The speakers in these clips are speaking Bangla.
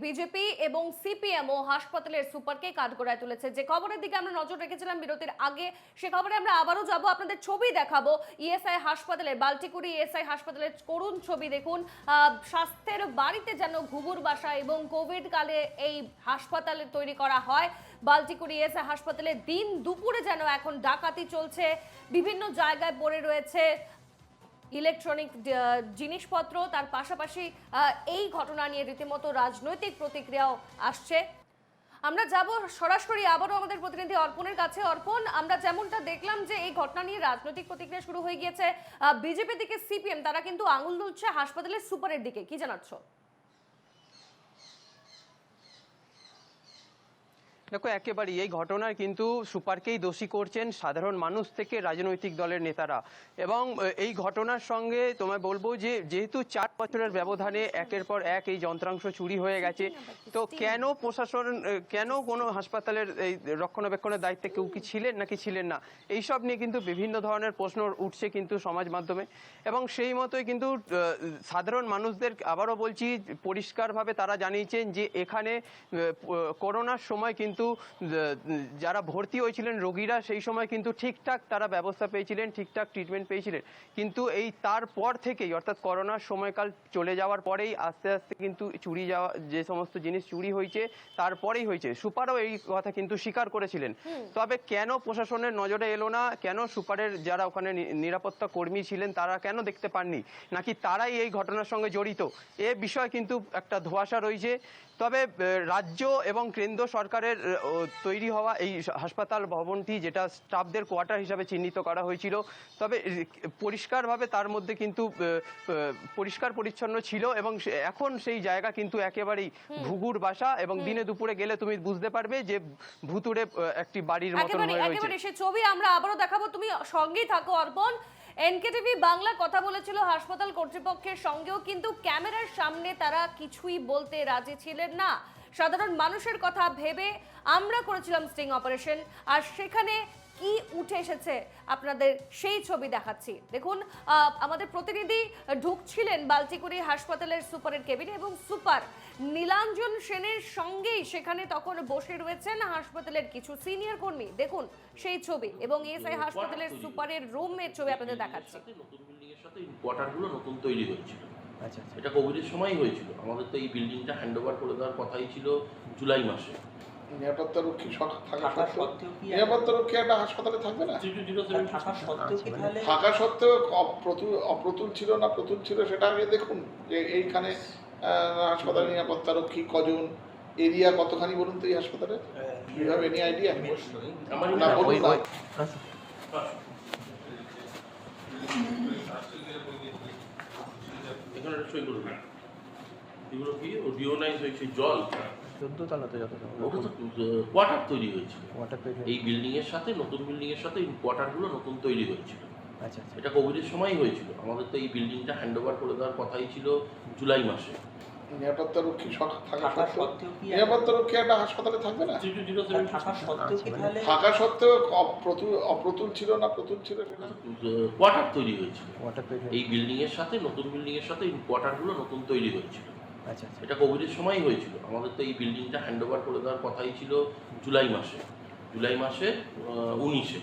বিজেপি এবং সিপিএমও হাসপাতালের সুপারকে কাঠগড়ায় তুলেছে। যে খবরের দিকে আমরা নজর রেখেছিলাম বিরতির আগে, সে খবরে আমরা আবারও যাব, আপনাদের ছবি দেখাবো। ইএসআই হাসপাতালের, বাল্টিকুড়ি ইএসআই হাসপাতালের করুণ ছবি দেখুন। স্বাস্থ্যের বাড়িতে যেন ঘুঘুর বাসা, এবং কোভিড কালে এই হাসপাতালে তৈরি করা হয়। বাল্টিকুড়ি ইএসআই হাসপাতালে দিন দুপুরে যেন এখন ডাকাতি চলছে, বিভিন্ন জায়গায় পড়ে রয়েছে ইলেকট্রনিক জিনিসপত্র। তার পাশাপাশি এই ঘটনা নিয়ে রীতিমতো রাজনৈতিক প্রতিক্রিয়াও আসছে। আমরা যাব সরাসরি আবারও আমাদের প্রতিনিধি অর্পণের কাছে। অর্পণ, আমরা যেমনটা দেখলাম যে এই ঘটনা নিয়ে রাজনৈতিক প্রতিক্রিয়া শুরু হয়ে গিয়েছে। বিজেপি দিকে সিপিএম তারা কিন্তু আঙুল তুলছে হাসপাতালের সুপারের দিকে, কি জানাচ্ছ? দেখো, একেবারেই এই ঘটনার কিন্তু সুপারকেই দোষী করছেন সাধারণ মানুষ থেকে রাজনৈতিক দলের নেতারা। এবং এই ঘটনার সঙ্গে তোমায় বলবো যে যেহেতু 4 বছরের ব্যবধানে একের পর এক এই যন্ত্রাংশ চুরি হয়ে গেছে, তো কেন প্রশাসন, কেন কোনো হাসপাতালের এই রক্ষণাবেক্ষণের দায়িত্বে কেউ কি ছিলেন নাকি ছিলেন না, এইসব নিয়ে কিন্তু বিভিন্ন ধরনের প্রশ্ন উঠছে কিন্তু সমাজ মাধ্যমে। এবং সেই মতোই কিন্তু সাধারণ মানুষদের আবারও বলছি, পরিষ্কারভাবে তারা জানিয়েছেন যে এখানে করোনার সময় কিন্তু যারা ভর্তি হয়েছিলেন রোগীরা, সেই সময় কিন্তু ঠিকঠাক তারা ব্যবস্থা পেয়েছিলেন, ঠিকঠাক ট্রিটমেন্ট পেয়েছিলেন। কিন্তু এই তারপর থেকেই, অর্থাৎ করোনার সময়কাল চলে যাওয়ার পরেই আস্তে আস্তে কিন্তু চুরি যাওয়া, যে সমস্ত জিনিস চুরি হয়েছে তারপরেই হয়েছে। সুপারও এই কথা কিন্তু স্বীকার করেছিলেন। তবে কেন প্রশাসনের নজরে এলো না, কেন সুপারের যারা ওখানে নিরাপত্তা কর্মী ছিলেন তারা কেন দেখতে পাননি, নাকি তারাই এই ঘটনার সঙ্গে জড়িত, এ বিষয়ে কিন্তু একটা ধোঁয়াশা রয়েছে। তবে রাজ্য এবং কেন্দ্র সরকারের তৈরি হওয়া এই হাসপাতাল ভবনটি, যেটা স্টাফদের কোয়ার্টার হিসাবে চিহ্নিত করা হয়েছিল, তবে পরিষ্কারভাবে তার মধ্যে কিন্তু পরিষ্কার পরিচ্ছন্ন ছিল। এবং এখন সেই জায়গা কিন্তু একেবারেই ঘুঘুর বাসা, এবং দিনে দুপুরে গেলে তুমি বুঝতে পারবে যে ভুতুড়ে একটি বাড়ির মতন হয়ে রয়েছে। একেবারে সেই ছবি আমরা আবারও দেখাবো, তুমি সঙ্গেই থাকো অর্পণ। এনকেটিভি বাংলা কথা বলেছিল হাসপাতাল কর্তৃপক্ষের সঙ্গেও, কিন্তু ক্যামেরার সামনে তারা কিছুই বলতে রাজি ছিলেন না। সাধারণ মানুষের কথা ভেবে আমরা করেছিলাম স্টিং অপারেশন, আর সেখানে কি উঠে এসেছে আপনাদের সেই ছবি দেখাচ্ছি। দেখুন, আমাদের প্রতিনিধি ঢুকছিলেন বাল্টিকুড়ি হাসপাতালের সুপারের কেবিনে, এবং সুপার নীলাঞ্জন সেনের সঙ্গেই সেখানে তখন বসে রয়েছেন হাসপাতালের কিছু সিনিয়র কর্মী। দেখুন সেই ছবি, এবং এসআই হাসপাতালের সুপারের রুমের ছবি আপনাদের দেখাচ্ছি। নতুন বিল্ডিং এর সাথে কোয়ার্টারগুলো নতুন তৈরি হয়েছিল। আচ্ছা, এটা কোভিডের সময়ই হয়েছিল। আমাদের তো এই বিল্ডিংটা হ্যান্ডওভার করে দেওয়ার কথাই ছিল জুলাই মাসে। নিরাপত্তা রক্ষী থাকা সত্ত্বেও নিরাপত্তা রক্ষী একটা হাসপাতালে থাকবে না, থাকা সত্ত্বেও অপ্রতুল ছিল না প্রতুল ছিল, সেটা আগে দেখুন যে এইখানে হাসপাতালে নিরাপত্তা রক্ষী কজন, এরিয়া কতখানি বলুন তো এই হাসপাতালে, ইউ হ্যাভ এনি আইডিয়া? না বলুন না। এখানে সই করুন, এগুলো কি ডিওনাইজ হয়েছে জল, 14 তলাতে যত ওটা তো কোয়ার্টার তৈরি হয়েছিল। এই বিল্ডিং এর সাথে নতুন বিল্ডিং এর সাথে কোয়ার্টারগুলো নতুন তৈরি হয়েছিল। আচ্ছা, এটা কোভিডের সময়ই হয়েছিল। আমাদের তো এই বিল্ডিংটা হ্যান্ডওভার করে দেওয়ার কথাই ছিল জুলাই মাসে। নিরাপত্তা রক্ষী থাকা সত্ত্বেও নিরাপত্তা রক্ষী একটা হাসপাতালে থাকবে না, থাকা সত্ত্বেও অপ্রতুল ছিল না প্রতুল ছিল, সেটা কোয়ার্টার তৈরি হয়েছিল। এই বিল্ডিং এর সাথে নতুন বিল্ডিং এর সাথে কোয়ার্টারগুলো নতুন তৈরি হয়েছিল। আচ্ছা, এটা কোভিডের সময়ই হয়েছিল। আমাদের তো এই বিল্ডিংটা হ্যান্ডওভার করে দেওয়ার কথাই ছিল জুলাই মাসে 19-এ।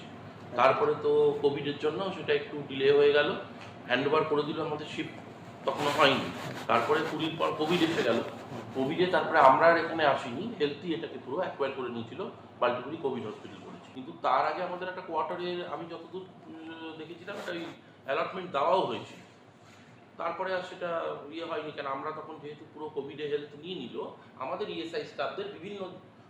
তারপরে তো কোভিডের জন্য সেটা একটু ডিলে হয়ে গেল, হ্যান্ডওভার করে দিল, আমাদের শিফট তখনও হয়নি। তারপরে 20 পর কোভিড এসে গেল। কোভিডে তারপরে আমরা আর এখানে আসিনি, হেলথই এটাকে পুরো অ্যাকোয়ার করে নিয়েছিল, বাল্টিকুড়ি কোভিড হসপিটাল করেছি। কিন্তু তার আগে আমাদের একটা কোয়ার্টারে, আমি যতদূর দেখেছিলাম, একটা ওই অ্যালটমেন্ট দেওয়াও হয়েছিল। তারপরে আর সেটা হয়নি, কেন আমরা তখন যেহেতু পুরো কোভিডে হেলথ নিয়ে নিল, আমাদের ইএসআই স্টাফদের বিভিন্ন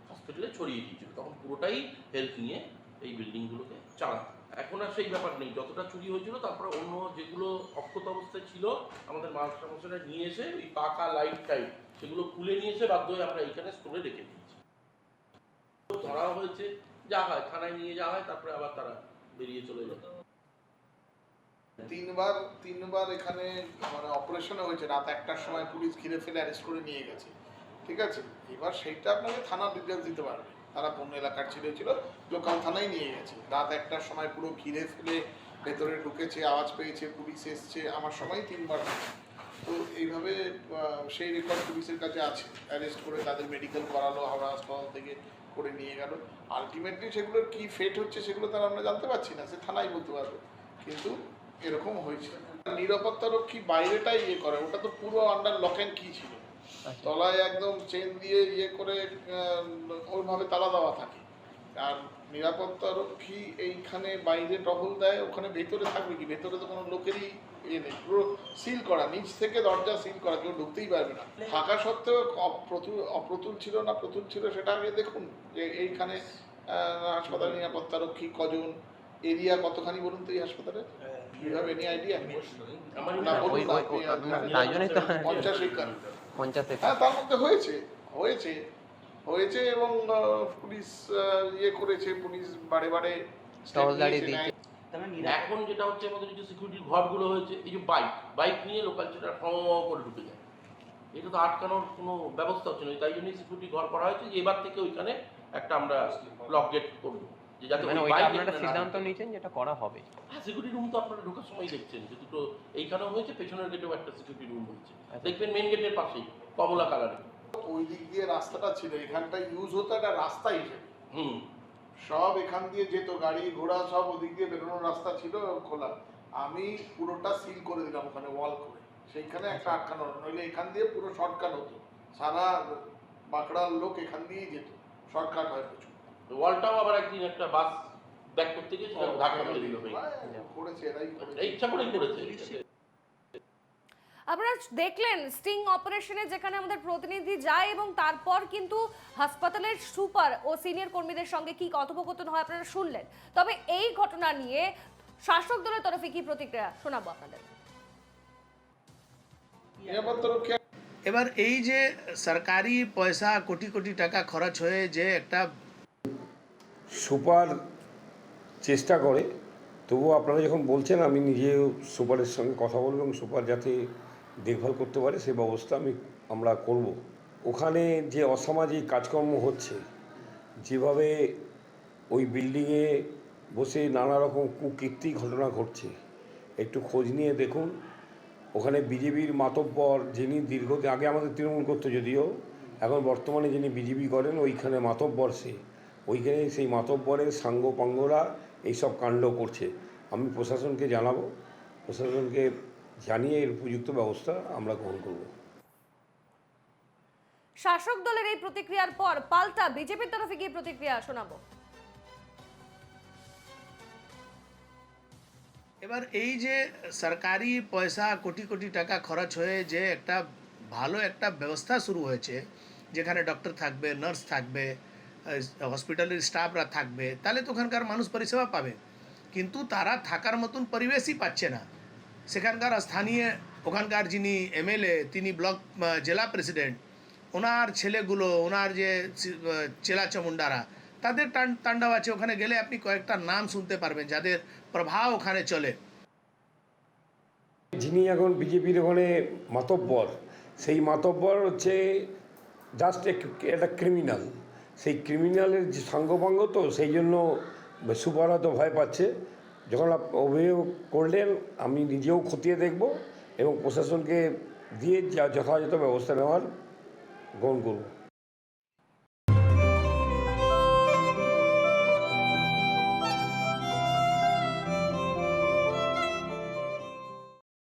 হসপিটালে ছড়িয়ে দিয়েছিল, তখন পুরোটাই হেলথ নিয়ে এই বিল্ডিংগুলোকে চালাতো। এখন আর সেই ব্যাপার নেই। যতটা চুরি হয়েছিল, তারপরে অন্য যেগুলো অক্ষত অবস্থায় ছিল আমাদের মাস্টারমশাইরা নিয়ে এসে ওই পাকা লাইট টাইট সেগুলো খুলে নিয়ে এসে বাধ্য হয়ে আমরা এইখানে স্টোরে রেখে দিয়েছি। ধরা হয়েছে, যা হয় থানায় নিয়ে যাওয়া হয়, তারপরে আবার তারা বেরিয়ে চলে যেত। তিনবার এখানে মানে অপারেশন হয়েছে, রাত 1টার সময় পুলিশ ঘিরে ফেলে অ্যারেস্ট করে নিয়ে গেছে, ঠিক আছে? এবার সেইটা আপনাকে থানা ডিটেলস দিতে পারবে, তারা কোন এলাকার ছিল লোকাল থানায় নিয়ে গেছে। রাত 1টার সময় পুরো ঘিরে ফেলে ভেতরে ঢুকেছে, আওয়াজ পেয়েছে, পুলিশ এসছে, আমার সময় 3বার। তো এইভাবে সেই রেকর্ড পুলিশের কাছে আছে, অ্যারেস্ট করে তাদের মেডিকেল করালো, হাওড়া হাসপাতাল থেকে করে নিয়ে গেল। আলটিমেটলি সেগুলোর কী ফেট হচ্ছে সেগুলো তার আমরা জানতে পারছি না, সে থানায় বলতে পারবে, কিন্তু এরকম হয়েছে। নিরাপত্তারক্ষী বাইরেটাই ইয়ে করে, ওটা তো পুরো আন্ডার লক অ্যান্ড কি ছিল, তলায় একদম চেন দিয়ে ইয়ে করে ওইভাবে তালা দেওয়া থাকে। আর নিরাপত্তারক্ষী এইখানে বাইরে টহল দেয়, ওখানে ভেতরে থাকবে কি? ভেতরে তো কোনো লোকেরই ইয়ে নেই, পুরো সিল করা, নিচ থেকে দরজা সিল করা, কেউ ঢুকতেই পারবে না। থাকা সত্ত্বেও অপ্রতুল ছিল না প্রতুল ছিল সেটা আগে দেখুন, যে এইখানে হাসপাতালে নিরাপত্তারক্ষী কজন, এরিয়া কতখানি বলুন তো এই হাসপাতালে? You have any idea? না বলুন না, 50 একর। 50 হ্যাঁ, তার মধ্যে হয়েছে এবং পুলিশ ইয়ে করেছে, পুলিশ বারে বারে টহলদারি দিয়েছে। এখন যেটা হচ্ছে আমাদের যে সিকিউরিটির ঘরগুলো হয়েছে, এই যে বাইক নিয়ে লোকাল ছেলেরা করে ঢুকে যায়, এটা তো আটকানোর কোনো ব্যবস্থা হচ্ছে না। তাই জন্যই সিকিউরিটি ঘর করা হয়েছে যে এবার থেকে ওইখানে একটা আমরা লক গেট করবো, যে যাতে মানে ওই ওইটা বাইক আপনারা সিদ্ধান্ত নিয়েছেন যেটা করা হবে। হ্যাঁ, সিকিউরিটি রুম তো আপনারা ঢোকার সময় দেখছেন যে দুটো এইখানেও হয়েছে, পেছনের গেটেও একটা সিকিউরিটি রুম হয়েছে, দেখবেন মেন গেটের পাশেই কমলা কালারের। ওই দিক দিয়ে রাস্তাটা ছিল, এখানটা ইউজ হতো একটা রাস্তা হিসেবে, হুম, সব এখান দিয়ে যেত, গাড়ি ঘোড়া সব ওদিক দিয়ে বেরোনোর রাস্তা ছিল খোলা। আমি পুরোটা সিল করে দিলাম ওখানে ওয়াল করে, সেইখানে একটা আটকানো হলো, নইলে এখান দিয়ে পুরো শর্টকাট হতো, সারা বাঁকড়ার লোক এখান দিয়েই যেত, শর্টকাট হয় প্রচুর। ওয়ালটাও আবার একদিন একটা বাস ব্যাক করতে গিয়ে সেটা ধাক্কা মেরে দিল, করেছে এরাই করেছে, এই ইচ্ছা করেই করেছে। আপনারা দেখলেন স্টিং অপারেশনে যেখানে আমাদের প্রতিনিধি যায় এবং তারপর কিন্তু হাসপাতালের সুপার ও সিনিয়র কর্মীদের সঙ্গে কি কথোপকথন হয় আপনারা শুনলেন। তবে এই ঘটনা নিয়ে শাসক দলের তরফে কি প্রতিক্রিয়া শোনাবো আপনাদের। নিরাপত্তারক্ষী এবার এই যে সরকারি পয়সা কোটি কোটি টাকা খরচ হয়ে যে একটা সুপার চেষ্টা করে, তবুও আপনারা যখন বলছেন আমি নিজেও সুপারের সঙ্গে কথা বলবো এবং সুপার যাতে দেখভাল করতে পারে সে ব্যবস্থা আমরা করব। ওখানে যে অসামাজিক কাজকর্ম হচ্ছে, যেভাবে ওই বিল্ডিংয়ে বসে নানা রকম কুকীর্তি ঘটনা ঘটছে, একটু খোঁজ নিয়ে দেখুন। ওখানে বিজেপির মাতব্বর যিনি দীর্ঘদিন আগে আমাদের তৃণমূল করতো, যদিও এখন বর্তমানে যিনি বিজেপি করেন ওইখানে মাতব্বর, ওইখানে সেই মাতব্বরের সাঙ্গপাঙ্গরা এইসব কাণ্ড করছে। আমি প্রশাসনকে জানাবো, প্রশাসনকে জানিয়ে এর উপযুক্ত ব্যবস্থা আমরা গ্রহণ করব। শাসক দলের এই প্রতিক্রিয়ার পর পাল্টা বিজেপির তরফে কি প্রতিক্রিয়া শোনাবো। এবার এই যে সরকারি পয়সা কোটি কোটি টাকা খরচ হয়ে যে একটা ভালো একটা ব্যবস্থা শুরু হয়েছে, যেখানে ডক্টর থাকবে, নার্স থাকবে, হসপিটালের স্টাফরা থাকবে, তাহলে তো ওখানকার মানুষ পরিষেবা পাবে। কিন্তু তারা থাকার মতন পরিবেশই পাচ্ছে না। সেখানকার স্থানীয় ওখানকার যিনি এমএলএ, তিনি ব্লক জেলা প্রেসিডেন্ট, ওনার ছেলেগুলো, ওনার যে চেলা চামুন্ডারা, তাদের তাণ্ডব আছে। ওখানে গেলে আপনি কয়েকটা নাম শুনতে পারবেন যাদের প্রভাব ওখানে চলে। যিনি এখন বিজেপির ওখানে মাতব্বর, সেই মাতব্বর হচ্ছে জাস্ট একটা ক্রিমিনাল। সেই ক্রিমিনালের যে সাঙ্গপাঙ্গ, তো সেই জন্য সুপার হয়তো ভয় পাচ্ছে। যখন অভিযোগ করলেন আমি নিজেও খতিয়ে দেখব এবং প্রশাসনকে দিয়ে যথাযথ ব্যবস্থা নেওয়ার গ্রহণ করব।